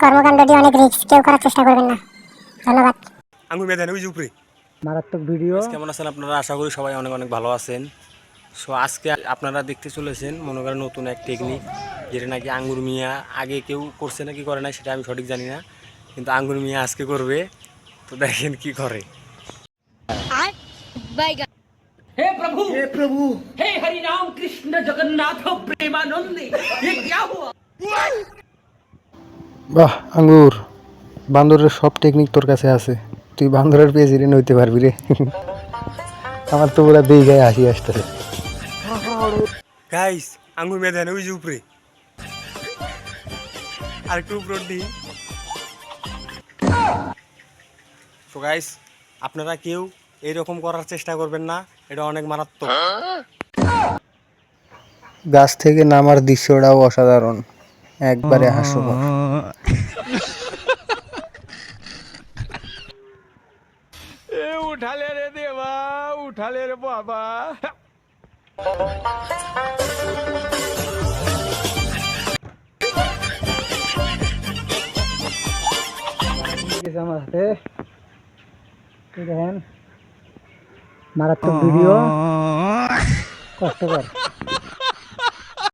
কর্মকাণ্ডটি অনেক রিস্ক, কেউ করার চেষ্টা করবেন না। ধন্যবাদ। আঙ্গুর মেধানে ওই যে উপরে মারাত্মক ভিডিও। কেমন আছেন আপনারা? আশা করি সবাই অনেক অনেক ভালো আছেন। সো আজকে আপনারা দেখতে চলেছেন মনে করেন নতুন এক টেকনিক, যেটা নাকি আঙ্গুর মিয়া আগে কেউ করছে নাকি করে না সেটা আমি সঠিক জানি না, কিন্তু আঙ্গুর মিয়া আজকে করবে। তো দেখেন কি করে। हे प्रभु, हे प्रभु, हे हरि राम कृष्ण जगन्नाथ प्रेमानंद, ये क्या हुआ? বাহ আঙ্গুর, বান্দরের সব টেকনিক তোর কাছে আছে, তুই বান্দরের প্রেসিডেন্ট হইতে পারবি রে। আমার তো পুরা দেই গায়ে হাসি আসতেছে। গাইস আঙ্গুর মেধানে ওই যে উপরে আর একটু উপর দিই। তো গাইস আপনারা কেউ এইরকম করার চেষ্টা করবেন না, এটা অনেক মারাত্মক। গাছ থেকে নামার দৃশ্যটাও অসাধারণ, একবারে হাস্যকর। उठाले रे देवा, उठाले रे बाबा। দেখেন মারাত্মক ভিডিও, কষ্টকর।